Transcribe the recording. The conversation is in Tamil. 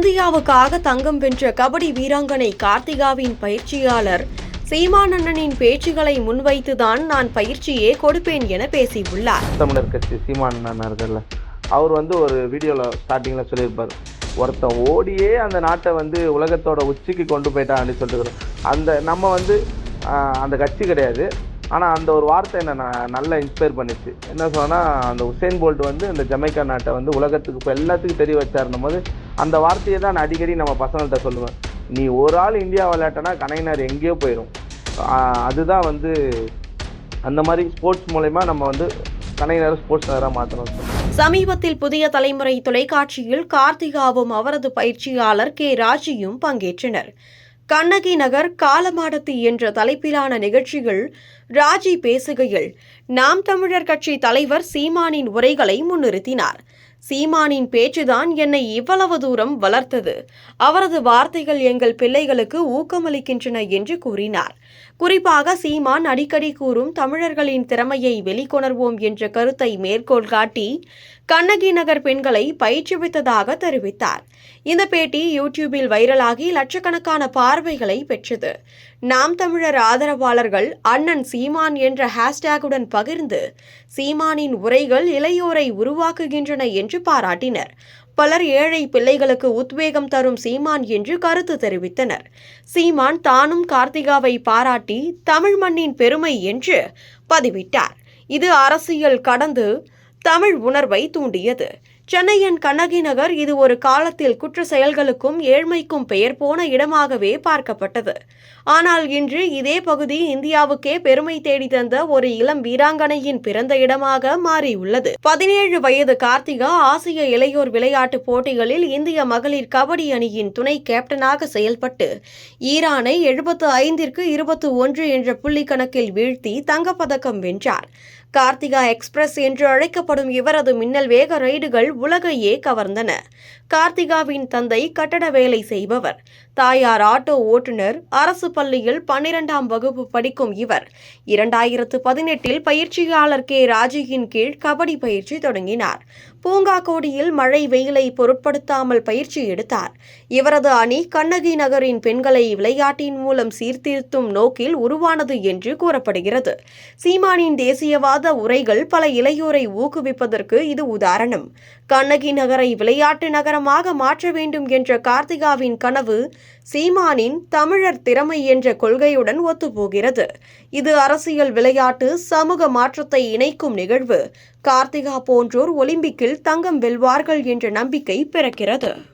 இந்தியாவுக்காக தங்கம் வென்ற கபடி வீராங்கனை கார்த்திகாவின் பயிற்சியாளர் சீமான் அண்ணனின் பேச்சுகளை முன்வைத்துதான் நான் பயிற்சியே கொடுப்பேன் என பேசியுள்ளார். தமிழர் கட்சி சீமான் அண்ணன் அவர் ஒரு வீடியோவில் ஸ்டார்டிங்கில் சொல்லியிருப்பார், ஒருத்தன் ஓடியே அந்த நாட்டை உலகத்தோட உச்சிக்கு கொண்டு போயிட்டான்னு சொல்லிட்டு நம்ம அந்த கட்சி கிடையாது. ஆனால் அந்த ஒரு வார்த்தை என்னை நல்லா இன்ஸ்பயர் பண்ணிச்சு. என்ன சொன்னால், அந்த உசேன் போல்ட் இந்த ஜமைக்கா நாட்டை உலகத்துக்கு இப்போ எல்லாத்துக்கும் தெரிய வச்சாருன்னும் போது அந்த வார்த்தையை தான் நான் அடிக்கடி நம்ம பசங்கள்கிட்ட சொல்லுவேன். நீ ஒரு ஆள் இந்தியா விளையாட்டனா கலைஞர் எங்கேயோ போயிடும். அதுதான் அந்த மாதிரி ஸ்போர்ட்ஸ் மூலமா நம்ம கலைஞர் ஸ்போர்ட்ஸ் நகராக மாற்றணும். சமீபத்தில் புதிய தலைமுறை தொலைக்காட்சியில் கார்த்திகாவும் அவரது பயிற்சியாளர் கே ராஜியும் பங்கேற்றனர். கண்ணகி நகர் காலமாடத்தி என்ற தலைப்பிலான நிகழ்ச்சிகள் ராஜி பேசுகையில் நாம் தமிழர் கட்சி தலைவர் சீமானின் உரைகளை முன்னிறுத்தினார். சீமானின் பேச்சுதான் என்னை இவ்வளவு தூரம் வளர்த்தது. அவரது வார்த்தைகள் எங்கள் பிள்ளைகளுக்கு ஊக்கமளிக்கின்றன என்று கூறினார். குறிப்பாக சீமான் அடிக்கடி கூறும் தமிழர்களின் திறமையை வெளிக்கொணர்வோம் என்ற கருத்தை மேற்கோள் காட்டி கண்ணகி நகர் பெண்களை பயிற்றுவித்ததாக தெரிவித்தார். இந்த பேட்டி யூடியூபில் வைரலாகி லட்சக்கணக்கான பார்வைகளை பெற்றது. நாம் தமிழர் ஆதரவாளர்கள் அண்ணன் சீமான் என்ற ஹேஷ்டேகுடன் பகிர்ந்து சீமானின் உரைகள் இளையோரை உருவாக்குகின்றன என்று பாராட்டினர். பலர் ஏழை பிள்ளைகளுக்கு உத்வேகம் தரும் சீமான் என்று கருத்து தெரிவித்தனர். சீமான் தானும் கார்த்திகாவை பாராட்டி தமிழ் மண்ணின் பெருமை என்று பதிவிட்டார். இது அரசியல் கடந்து தமிழ் உணர்வை தூண்டியது. சென்னையின் கண்ணகி நகர் இது ஒரு காலத்தில் குற்ற செயல்களுக்கும் ஏழ்மைக்கும் பெயர் போன இடமாகவே பார்க்கப்பட்டது. ஆனால் இன்று இதே பகுதி இந்தியாவுக்கே பெருமை தேடி தந்த ஒரு இளம் வீராங்கனையின் பிறந்த இடமாக மாறியுள்ளது. 17 வயது கார்த்திகா ஆசிய இளையோர் விளையாட்டுப் போட்டிகளில் இந்திய மகளிர் கபடி அணியின் துணை கேப்டனாக செயல்பட்டு ஈரானை 75-21 என்ற புள்ளி கணக்கில் வீழ்த்தி தங்கப்பதக்கம் வென்றார். கார்த்திகா எக்ஸ்பிரஸ் என்று அழைக்கப்படும் இவரது மின்னல் வேக ரைடுகள் உலகையே கவர்ந்தன. கார்த்திகாவின் தந்தை கட்டட வேலை செய்பவர், தாயார் ஆட்டோ ஓட்டுநர். அரசு பள்ளியில் 12ஆம் வகுப்பு படிக்கும் இவர் 2018 பயிற்சியாளர் கே ராஜியின் கீழ் கபடி பயிற்சி தொடங்கினார். பூங்காக்கோடியில் மழை வெயிலை பொருட்படுத்தாமல் பயிற்சி எடுத்தார். இவரது அணி கண்ணகி நகரின் பெண்களை விளையாட்டின் மூலம் சீர்திருத்தும் நோக்கில் உருவானது என்று கூறப்படுகிறது. சீமானின் தேசியவாத உரைகள் பல இளையோரை ஊக்குவிப்பதற்கு இது உதாரணம். கண்ணகி நகரை விளையாட்டு நகரமாக மாற்ற வேண்டும் என்ற கார்த்திகாவின் கனவு சீமானின் தமிழர் திறமை என்ற கொள்கையுடன் ஒத்துப்போகிறது. இது அரசியல், விளையாட்டு, சமூக மாற்றத்தை இணைக்கும் நிகழ்வு. கார்த்திகா போன்றோர் ஒலிம்பிக்கில் தங்கம் வெல்வார்கள் என்ற நம்பிக்கை பிறக்கிறது.